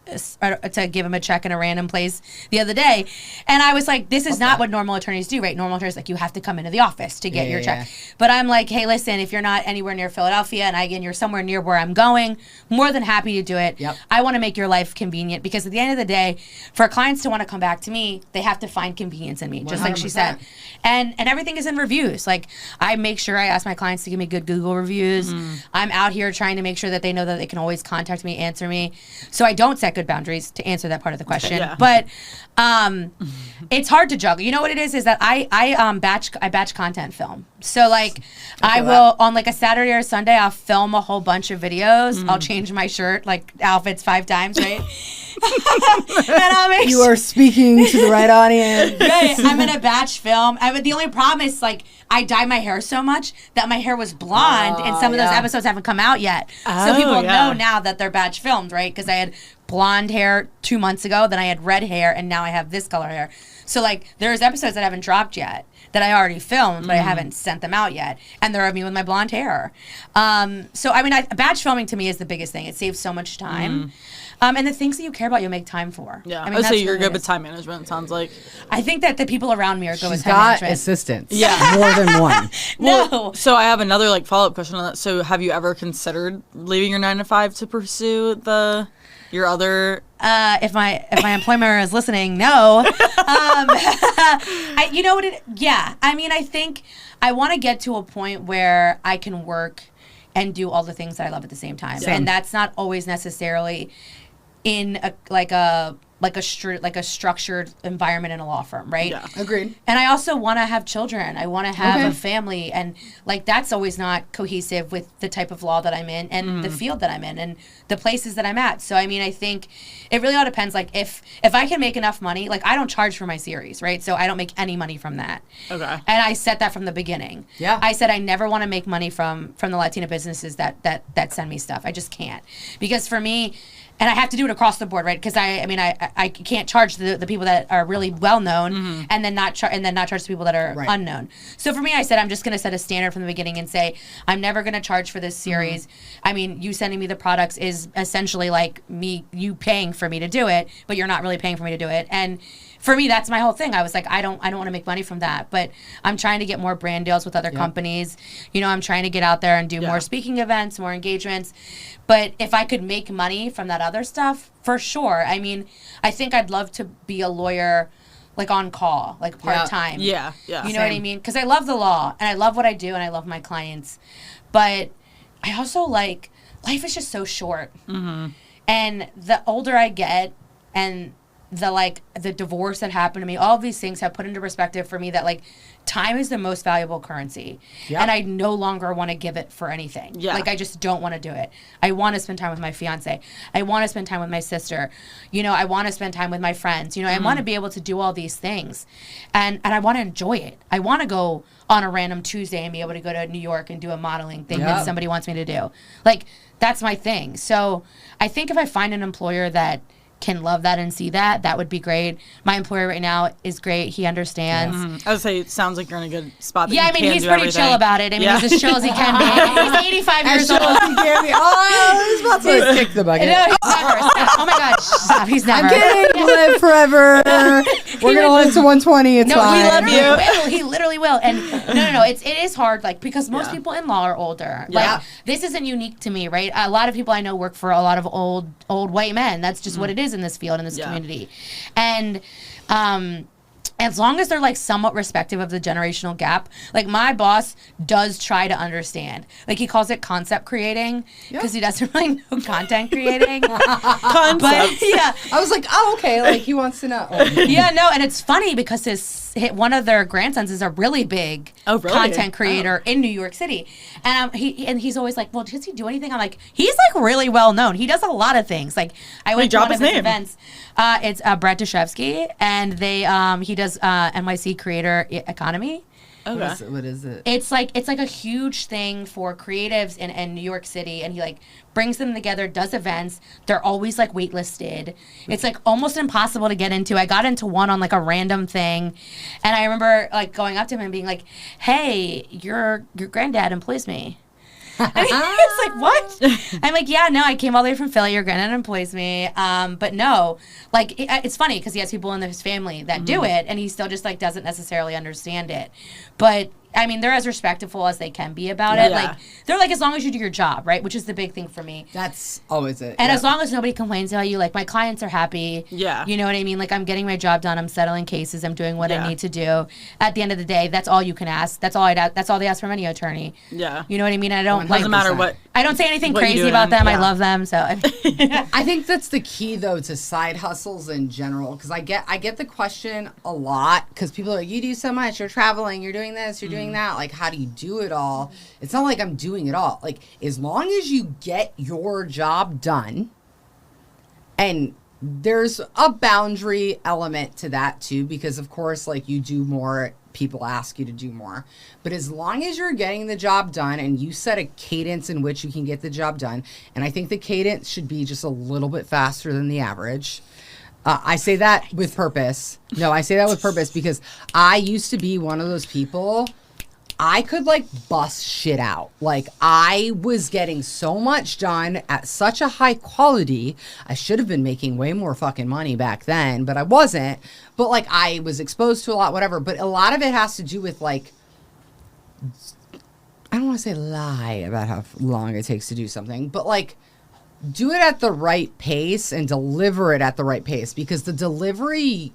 to give him a check in a random place the other day, and I was like, this is not what normal attorneys do, right? Normal attorneys, like, you have to come into the office to get your check. But I'm like, hey, listen, if you're not anywhere near Philadelphia and you're somewhere near where I'm going, more than happy to do it. I want to make your life convenient, because at the end of the day, for clients to want to come back to me, they have to find convenience in me, just 100%. Like she said. And everything is in reviews. Like, I make sure I ask my clients to give me good Google reviews. I'm out here trying to make sure that they know that they can always contact me, answer me. So I don't set good boundaries, to answer that part of the question. But it's hard to juggle. You know what it is that I batch content film. So like I will on like a Saturday or Sunday, I'll film a whole bunch of videos. I'll change my shirt like outfits 5 times, right? And I'll make you are speaking to the right audience. Right. I'm gonna batch film. The only problem is like I dye my hair so much that my hair was blonde, and some of those episodes haven't come out yet. So people know now that they're batch filmed, right? Because I had blonde hair 2 months ago, then I had red hair, and now I have this color hair. So like there's episodes that haven't dropped yet that I already filmed, but I haven't sent them out yet, and they're of me with my blonde hair. So I mean, batch filming to me is the biggest thing. It saves so much time. And the things that you care about, you'll make time for. Yeah, I mean, so you're good with time management, it sounds like. I think that the people around me are good with time management. She's got assistants. Yeah. More than one. No. So I have another like follow-up question on that. So have you ever considered leaving your 9 to 5 to pursue your other... If my employer is listening, no. You know what yeah. I mean, I think I want to get to a point where I can work and do all the things that I love at the same time. Same. And that's not always necessarily in a structured environment in a law firm, right? Yeah, agreed. And I also want to have children. I want to have a family, and like that's always not cohesive with the type of law that I'm in and the field that I'm in and the places that I'm at. So I mean, I think it really all depends. Like if I can make enough money, like I don't charge for my series, right? So I don't make any money from that. Okay. And I said that from the beginning. Yeah. I said I never want to make money from the Latina businesses that send me stuff. I just can't, because for me. And I have to do it across the board, right? Because I can't charge the people that are really well known, and then not charge the people that are unknown. So for me, I said I'm just going to set a standard from the beginning and say I'm never going to charge for this series. I mean, you sending me the products is essentially like you paying for me to do it, but you're not really paying for me to do it. And for me, that's my whole thing. I was like, I don't want to make money from that, but I'm trying to get more brand deals with other companies. You know, I'm trying to get out there and do more speaking events, more engagements. But if I could make money from that other stuff, for sure. I mean, I think I'd love to be a lawyer, like on call, like part-time. Yeah. You know what I mean? Because I love the law, and I love what I do, and I love my clients. But I also like, life is just so short. And the older I get, and the divorce that happened to me, all of these things have put into perspective for me that like time is the most valuable currency. And I no longer want to give it for anything. Like I just don't want to do it. I want to spend time with my fiance. I want to spend time with my sister. You know, I want to spend time with my friends. You know, I want to be able to do all these things. And I want to enjoy it. I want to go on a random Tuesday and be able to go to New York and do a modeling thing that somebody wants me to do. Like, that's my thing. So I think if I find an employer that can love that and see that, that would be great. My employer right now is great. He understands. I would say it sounds like you're in a good spot. That I mean, he's pretty chill about it. I mean, he's as chill as he can be. He's 85 years old. He's about to kick the bucket. No, he's never. Oh my God, stop. He's never. I'm kidding. Live forever. We're gonna live to 120. It's fine. We love you. He literally will. And no. It is hard, like, because most people in law are older. Like, this isn't unique to me, right? A lot of people I know work for a lot of old white men. That's just what it is in this field, in this community. And as long as they're like somewhat respective of the generational gap, like my boss does try to understand. Like he calls it concept creating because he doesn't really know content creating. But I was like, oh, okay, like he wants to know. And it's funny because one of their grandsons is a really big content creator in New York City, and he's always like, well, does he do anything? I'm like, he's like really well known. He does a lot of things. Like I went to one of his events. It's Brett Dashevsky, and he does NYC Creator Economy. Okay. What is it? It's like a huge thing for creatives in New York City, and he like brings them together, does events. They're always like waitlisted. It's like almost impossible to get into. I got into one on like a random thing, and I remember like going up to him and being like, "Hey, your granddad employs me." And he's like, what? I'm like, yeah, no, I came all the way from Philly. Your granddad employs me. But no, like, it's funny because he has people in his family that do it, and he still just, like, doesn't necessarily understand it. But I mean, they're as respectful as they can be about it. Like, they're like, as long as you do your job, right? Which is the big thing for me. That's always it. And as long as nobody complains about you, like, my clients are happy. Yeah. You know what I mean? Like, I'm getting my job done. I'm settling cases. I'm doing what I need to do. At the end of the day, that's all you can ask. That's all that's all they ask from any attorney. Yeah. You know what I mean? I don't 100%. Doesn't matter what. I don't say anything crazy about them. I love them. So I think that's the key, though, to side hustles in general. Because I get the question a lot. Because people are like, you do so much. You're traveling. You're doing this. You're doing that. Like, how do you do it all? It's not like I'm doing it all. Like, as long as you get your job done, and there's a boundary element to that too, because of course, like, you do more, people ask you to do more. But as long as you're getting the job done and you set a cadence in which you can get the job done, and I think the cadence should be just a little bit faster than the average. I say that with purpose. No, I say that with purpose because I used to be one of those people. I could, like, bust shit out. Like, I was getting so much done at such a high quality. I should have been making way more fucking money back then, but I wasn't. But, like, I was exposed to a lot, whatever. But a lot of it has to do with, like, I don't want to say lie about how long it takes to do something, but, like, do it at the right pace and deliver it at the right pace, because the delivery...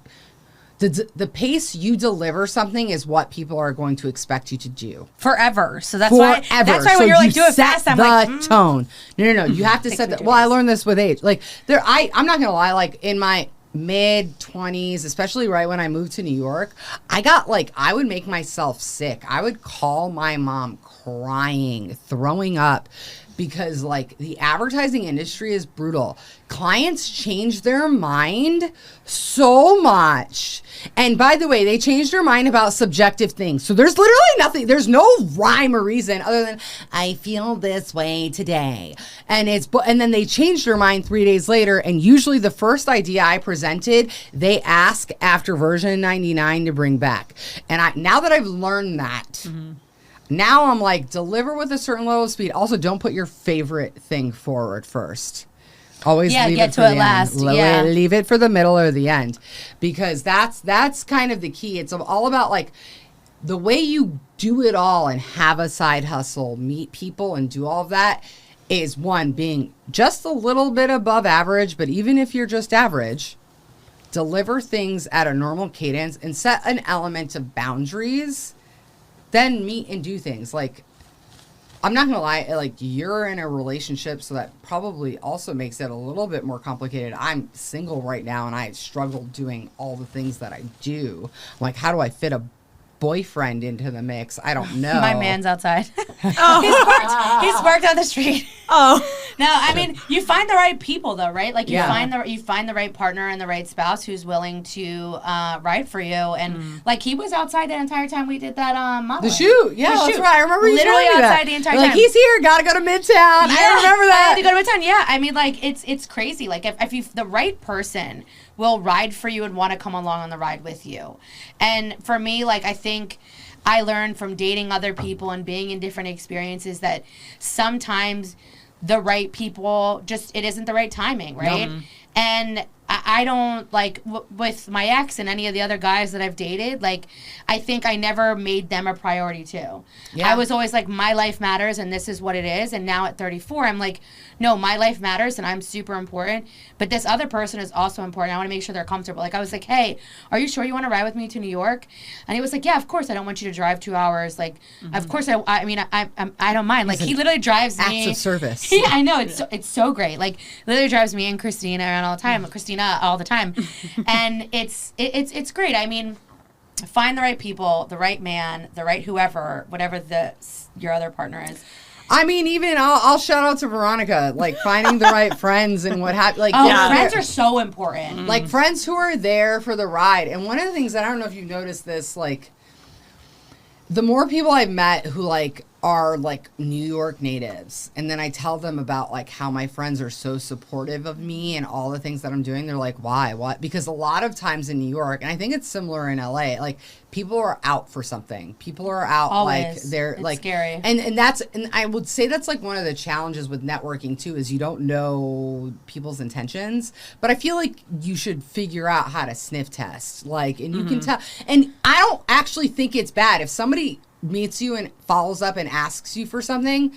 The pace you deliver something is what people are going to expect you to do forever. So that's why so when you're like, do it fast, I'm like, tone. No. You have to set the. Well, I learned this with age. Like, I'm not gonna lie. Like, in my mid-20s, especially right when I moved to New York, I would make myself sick. I would call my mom crying, throwing up. Because, like, the advertising industry is brutal. Clients change their mind so much. And by the way, they change their mind about subjective things. So there's literally nothing, there's no rhyme or reason other than, I feel this way today. And then they change their mind 3 days later. And usually the first idea I presented, they ask after version 99 to bring back. And now that I've learned that, now I'm like, deliver with a certain level of speed. Also, don't put your favorite thing forward first. Always leave it for the last. end. Leave it for the middle or the end. Because that's kind of the key. It's all about, like, the way you do it all and have a side hustle, meet people and do all of that is, one, being just a little bit above average. But even if you're just average, deliver things at a normal cadence and set an element of boundaries. Then meet and do things. Like, I'm not gonna lie, like, you're in a relationship, so that probably also makes it a little bit more complicated. I'm single right now, and I struggle doing all the things that I do. Like, how do I fit a boyfriend into the mix? I don't know. My man's outside. He's parked on the street. No, I mean, you find the right people, though, right? Like, you find the right partner and the right spouse who's willing to ride for you. And like, he was outside the entire time we did that modeling. The shoot, that's right. I remember you literally telling me outside that. the entire like, time. He's here. Gotta go to Midtown. I remember that. I had to go to Midtown. Yeah, I mean, like, it's crazy. Like, if the right person will ride for you and want to come along on the ride with you. And for me, like, I think I learned from dating other people and being in different experiences that sometimes the right people it isn't the right timing, right? And I don't, like, with my ex and any of the other guys that I've dated, like, I think I never made them a priority too. I was always like, my life matters and this is what it is. And now at 34, I'm like, no, my life matters and I'm super important, but this other person is also important. I want to make sure they're comfortable. Like, I was like, hey, are you sure you want to ride with me to New York? And he was like, yeah, of course. I don't want you to drive 2 hours. Like, of course, I mean, I don't mind. Like, he literally drives me. Acts of service. Yeah, I know. It's so great. Like, literally drives me and Christina around all the time. Christina all the time. And it's great. I mean, find the right people, the right man, the right whoever, whatever your other partner is. I mean, even I'll shout out to Veronica, like, finding the right friends and what have, like, friends are so important. Like, friends who are there for the ride. And one of the things that, I don't know if you've noticed this, like, the more people I've met who, like, are like New York natives, and then I tell them about like how my friends are so supportive of me and all the things that I'm doing. They're like, why? What? Because a lot of times in New York, and I think it's similar in LA, like people are out for something. People are out Always. like they're It's like scary. And I would say that's like one of the challenges with networking too, is you don't know people's intentions. But I feel like you should figure out how to sniff test. Like, and you can tell. And I don't actually think it's bad if somebody meets you and follows up and asks you for something.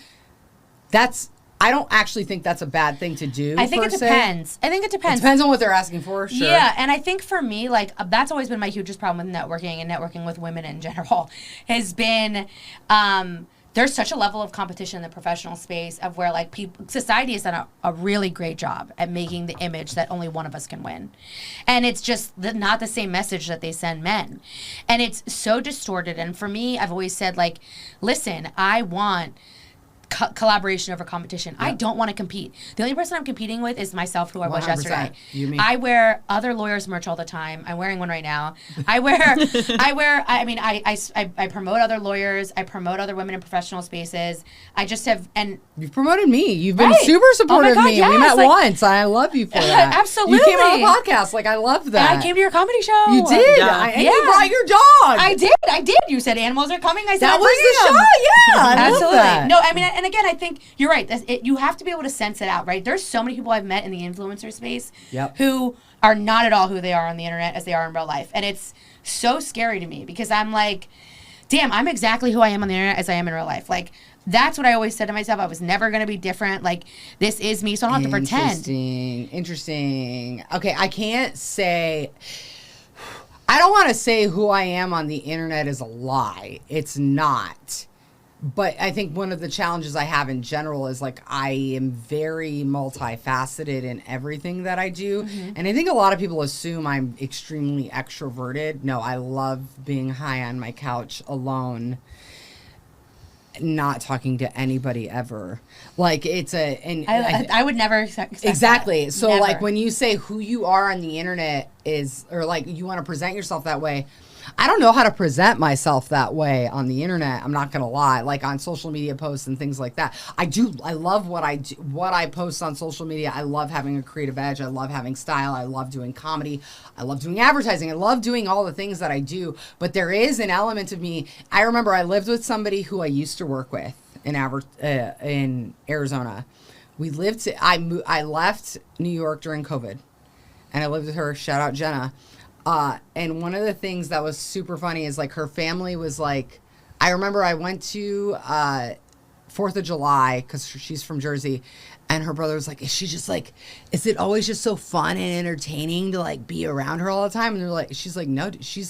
I don't actually think that's a bad thing to do. I think it depends. I think it depends. It depends on what they're asking for, sure. Yeah, and I think for me, like, that's always been my hugest problem with networking and networking with women in general, has been there's such a level of competition in the professional space of where, like, society has done a really great job at making the image that only one of us can win. And it's just not the same message that they send men. And it's so distorted. And for me, I've always said, like, listen, I want collaboration over competition. Yep. I don't want to compete. The only person I'm competing with is myself, who I was yesterday. You, me. I wear other lawyers' merch all the time. I'm wearing one right now. I promote other lawyers. I promote other women in professional spaces. I just have, and you've promoted me. You've been right. super supportive God, of me. yes, We met like, once. I love you for that. Absolutely. You came on the podcast. Like, I love that. And I came to your comedy show. You did. Yeah. And you brought your dog. I did. You said animals are coming. I said that was the show. Yeah. I absolutely. love that. No, I mean, and again, I think you're right. You have to be able to sense it out, right? There's so many people I've met in the influencer space who are not at all who they are on the internet as they are in real life. And it's so scary to me because I'm like, damn, I'm exactly who I am on the internet as I am in real life. Like, that's what I always said to myself. I was never going to be different. Like, this is me, so I don't have to pretend. Interesting. Okay, I can't say... I don't want to say who I am on the internet is a lie. It's not. But I think one of the challenges I have in general is, like, I am very multifaceted in everything that I do. Mm-hmm. And I think a lot of people assume I'm extremely extroverted. No, I love being high on my couch alone, not talking to anybody ever. Like, it's a... And I would never expect exactly. That. So, never. like, when you say who you are on the internet is... Or, like, you want to present yourself that way... I don't know how to present myself that way on the internet. I'm not going to lie. Like on social media posts and things like that. I love what I do, what I post on social media. I love having a creative edge. I love having style. I love doing comedy. I love doing advertising. I love doing all the things that I do. But there is an element of me. I remember I lived with somebody who I used to work with in Arizona. I left New York during COVID, and I lived with her. Shout out Jenna. And one of the things that was super funny is, like, her family was like, I remember I went to 4th of July because she's from Jersey, and her brother was like, is it always just so fun and entertaining to, like, be around her all the time? And they're like, she's like, no, she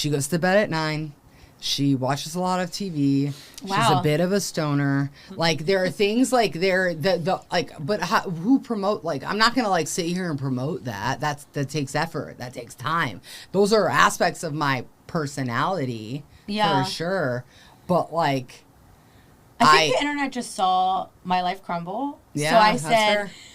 goes to bed at 9. She watches a lot of TV. Wow. She's a bit of a stoner. Like, there are things like who promote, like, I'm not going to, like, sit here and promote that. That takes effort. That takes time. Those are aspects of my personality for sure. But, like, I think the internet just saw my life crumble. Yeah,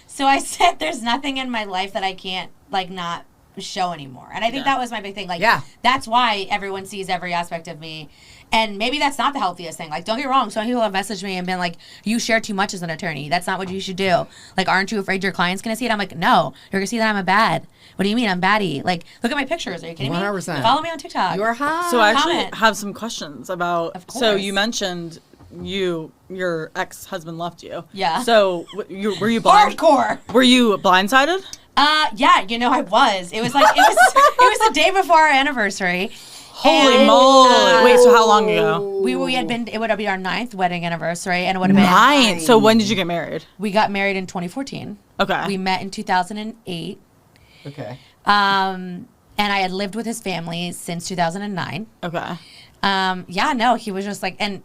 so I said there's nothing in my life that I can't, like, not show anymore. And I think that was my big thing. Like, that's why everyone sees every aspect of me. And maybe that's not the healthiest thing. Like, don't get me wrong. Some people have messaged me and been like, you share too much as an attorney. That's not what you should do. Like, aren't you afraid your client's going to see it? I'm like, no. You're going to see that I'm a bad. What do you mean I'm baddie? Like, look at my pictures. Are you kidding 100%. me? Follow me on TikTok. You're hot. So I actually have some questions about... Of course. So you mentioned your ex-husband left you. Yeah. So were you blind? Hardcore. Were you blindsided? Yeah, I was. It was like, it was the day before our anniversary. Holy moly. Wait, so how long ago? It would be our 9th wedding anniversary, and it would have been... 9? So when did you get married? We got married in 2014. Okay. We met in 2008. Okay. And I had lived with his family since 2009. Okay. He was just like, I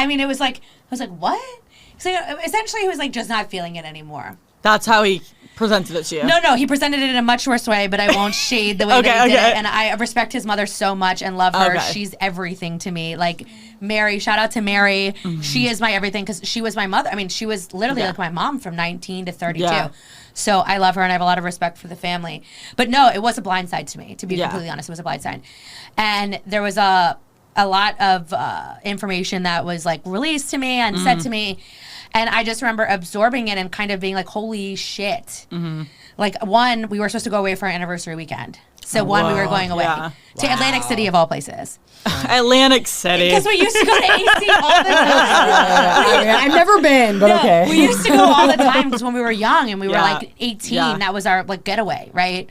mean, it was like, I was like, what? So essentially, he was like, just not feeling it anymore. That's how he presented it to you. No, he presented it in a much worse way, but I won't shade the way that he did it. And I respect his mother so much and love her. Okay. She's everything to me. Like, Mary, shout out to Mary. Mm-hmm. She is my everything because she was my mother. I mean, she was literally like my mom from 19 to 32. Yeah. So I love her and I have a lot of respect for the family. But no, it was a blindside to me, to be completely honest. It was a blindside. And there was a lot of information that was like released to me and said to me. And I just remember absorbing it and kind of being like, holy shit. Like, one, we were supposed to go away for our anniversary weekend. So, we were going away to Atlantic City, of all places. Atlantic City. Because we used to go to AC all the time. I've never been, but okay. We used to go all the time because when we were young and we were like 18, that was our like getaway, right?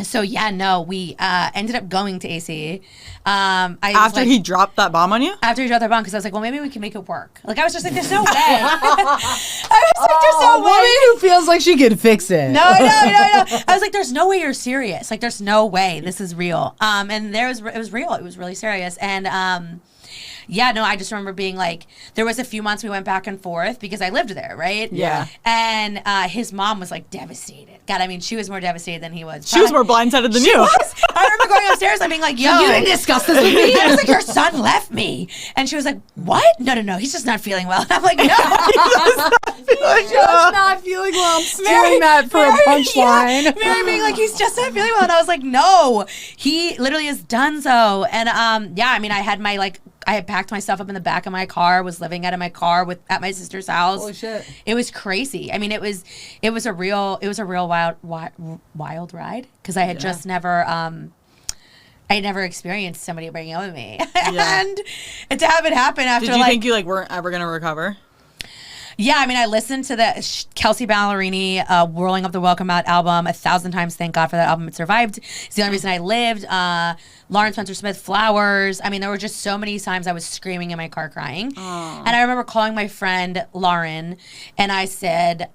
So we ended up going to AC. After he dropped that bomb on you? After he dropped that bomb, because I was like, well, maybe we can make it work. Like, I was just like, there's no way. I was like, there's no way. Woman who feels like she could fix it. No. I was like, there's no way you're serious. Like, there's no way this is real. And it was real. It was really serious. And I just remember being like, there was a few months we went back and forth because I lived there, right? Yeah. And his mom was like devastated. God, I mean, she was more devastated than he was. She was more blindsided than you. I remember going upstairs and being like, yo. You didn't discuss this with me. I was like, your son left me. And she was like, what? No, he's just not feeling well. And I'm like, no. He's just not feeling well. I'm stealing that for a punchline. Mary being like, he's just not feeling well. And I was like, no. He literally is done so. And I had packed my stuff up in the back of my car, was living out of my car at my sister's house. Holy shit. It was crazy. I mean, it was a real wild ride because I had just never I had never experienced somebody breaking up with me. And to have it happen after Did you think you weren't ever going to recover? Yeah, I mean, I listened to the Kelsey Ballerini Whirling Up the Welcome Mat album 1,000 times. Thank God for that album. It survived. It's the only reason I lived. Lauren Spencer Smith, Flowers. I mean, there were just so many times I was screaming in my car crying. And I remember calling my friend Lauren, and I said,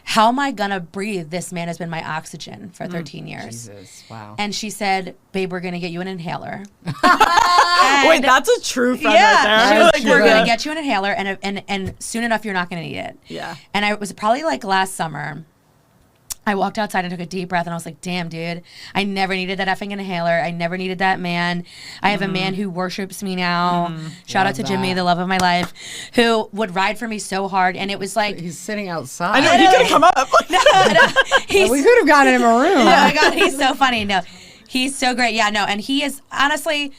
how am I going to breathe? This man has been my oxygen for 13 years. Jesus, wow. And she said, babe, we're going to get you an inhaler. Wait, that's a true friend right there. She was like, we're going to get you an inhaler, and soon enough, you're not going to need it. Yeah. And it was probably like last summer. I walked outside and took a deep breath, and I was like, damn, dude, I never needed that effing inhaler. I never needed that man. I have a man who worships me now. Shout out to Jimmy, the love of my life, who would ride for me so hard. And it was like... He's sitting outside. I know, he could have come up. We could have gotten him a room. Oh, my God, he's so funny. No, he's so great. Yeah, no, and he is, honestly...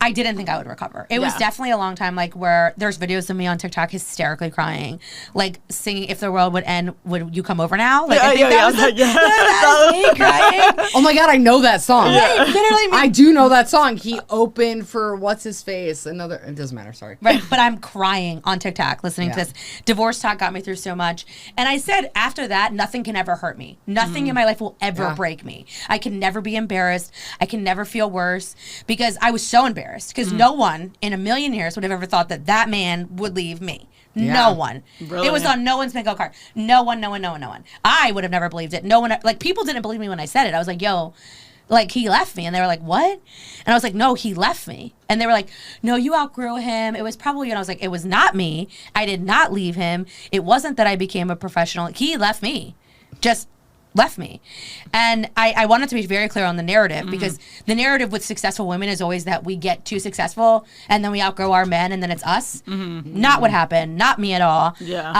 I didn't think I would recover. It was definitely a long time, like, where there's videos of me on TikTok hysterically crying, like, singing "If the World Would End, Would You Come Over Now?" Like, I think that was me crying. Oh my God, I know that song. Right, literally. I do know that song. He opened for what's his face? It doesn't matter, sorry. Right, but I'm crying on TikTok listening to this. Divorce talk got me through so much. And I said, after that, nothing can ever hurt me. Nothing in my life will ever break me. I can never be embarrassed. I can never feel worse because I was so embarrassed. Because no one in a million years would have ever thought that man would leave me. Yeah. No one. Really? It was on no one's bingo card. No one. I would have never believed it. No one, like, people didn't believe me when I said it. I was like, yo, like, he left me. And they were like, what? And I was like, no, he left me. And they were like, no, you outgrew him. It was probably, and I was like, it was not me. I did not leave him. It wasn't that I became a professional. He left me. Just left me. And I wanted to be very clear on the narrative because the narrative with successful women is always that we get too successful and then we outgrow our men and then it's us. Not what happened. Not me at all. Yeah.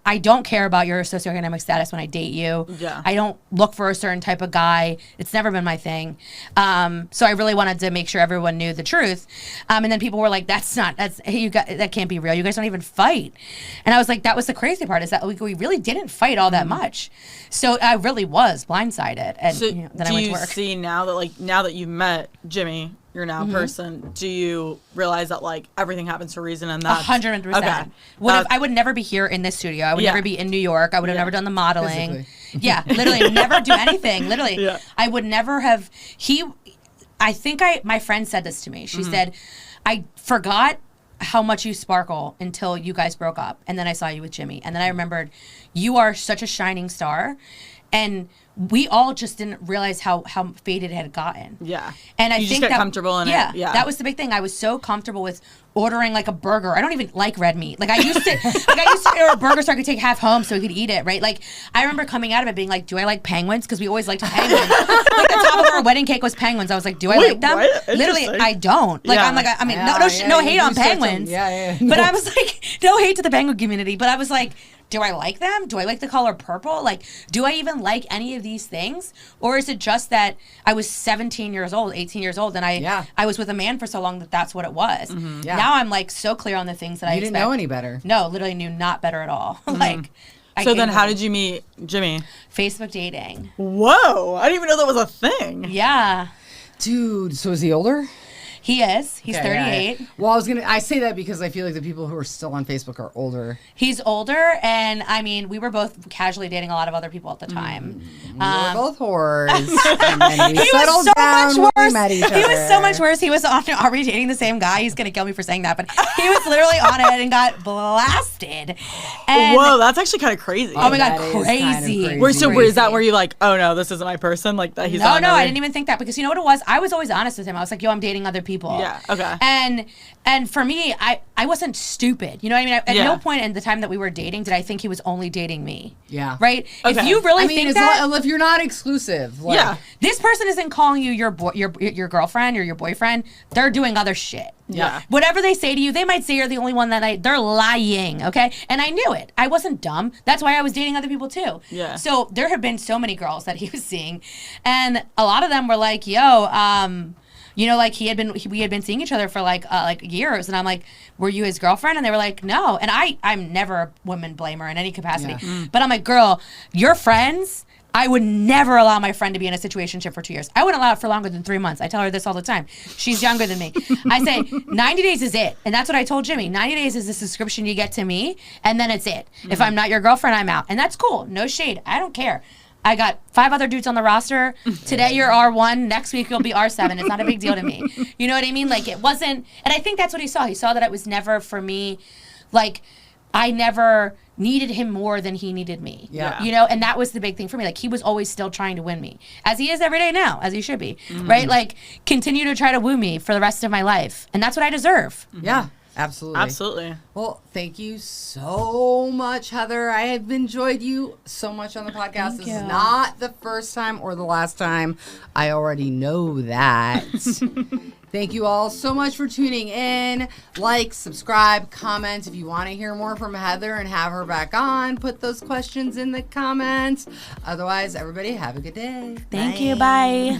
I don't care about your socioeconomic status when I date you. Yeah. I don't look for a certain type of guy. It's never been my thing. So I really wanted to make sure everyone knew the truth. And then people were like, that can't be real. You guys don't even fight. And I was like, that was the crazy part, is that we really didn't fight all that much. So I really was blindsided, and so then I went to work. Do you see now that you've met Jimmy, your now person, do you realize that like everything happens for a reason and that's 100%? Okay. I would never be here in this studio. I would never be in New York. I would have never done the modeling. Yeah, literally never do anything. Literally, I would never have. My friend said this to me. She said, I forgot how much you sparkle until you guys broke up, and then I saw you with Jimmy, and then I remembered you are such a shining star, and we all just didn't realize how faded it had gotten. Yeah. And I you think just get comfortable in it. Yeah. That was the big thing. I was so comfortable with ordering like a burger. I don't even like red meat. Like I used to order a burger so I could take half home so I could eat it, right? Like I remember coming out of it being like, do I like penguins? Because we always liked penguins. Like the top of our wedding cake was penguins. I was like, do I like them? What? Literally, I don't. Like I'm like, I mean, no hate on penguins. Yeah. But I was like, no hate to the penguin community. But I was like, do I like them? Do I like the color purple? Like, do I even like any of these things? Or is it just that I was 17 years old, 18 years old, and I was with a man for so long that that's what it was. Mm-hmm. Yeah. Now I'm like so clear on the things that I didn't know any better. No, literally knew not better at all. Like, So then how did you meet Jimmy? Facebook dating. Whoa, I didn't even know that was a thing. Yeah. Dude, so is he older? He is. He's Okay, 38. yeah. Well, I say that because I feel like the people who are still on Facebook are older. He's older, and I mean, we were both casually dating a lot of other people at the time. We were both whores. And then we He settled was so down much when we worse. met each He was so other. much worse. He was already dating the same guy. He's gonna kill me for saying that, but he was literally on it and got blasted. And Whoa, that's actually kind of crazy. oh my god, That is kind of crazy. crazy. Where is that where you like, oh no, this isn't my person? Like that he's No, on I another- didn't even think that because you know what it was? I was always honest with him. I was like, yo, I'm dating other people. Yeah, okay. And for me, I wasn't stupid. You know what I mean? At Yeah. no point in the time that we were dating did I think he was only dating me. Yeah. Right? If Okay. you really I mean, think as that if you're not exclusive. Like, Yeah. this person isn't calling you your girlfriend or your boyfriend, they're doing other shit. Yeah. Whatever they say to you, they might say you're the only one they're lying, okay? And I knew it. I wasn't dumb. That's why I was dating other people too. Yeah. So there have been so many girls that he was seeing, and a lot of them were like, yo, you know, like we had been seeing each other for like years, and I'm like, were you his girlfriend? And they were like, no. And I'm never a woman blamer in any capacity, but I'm like, girl, your friends. I would never allow my friend to be in a situationship for 2 years. I wouldn't allow it for longer than 3 months. I tell her this all the time. She's younger than me. I say 90 days is it. And that's what I told Jimmy. 90 days is the subscription you get to me, and then it's it. If I'm not your girlfriend, I'm out. And that's cool. No shade. I don't care. I got 5 other dudes on the roster. Today you're R1. Next week you'll be R7. It's not a big deal to me. You know what I mean? Like, it wasn't. And I think that's what he saw. He saw that it was never for me. Like, I never needed him more than he needed me. Yeah. You know, and that was the big thing for me. Like, he was always still trying to win me, as he is every day now, as he should be, right? Like, continue to try to woo me for the rest of my life. And that's what I deserve. Yeah. Absolutely. Absolutely. Well, thank you so much, Heather. I have enjoyed you so much on the podcast. This is not the first time or the last time. I already know that. Thank you all so much for tuning in. Like, subscribe, comment. If you want to hear more from Heather and have her back on, put those questions in the comments. Otherwise, everybody have a good day. Thank you. Bye.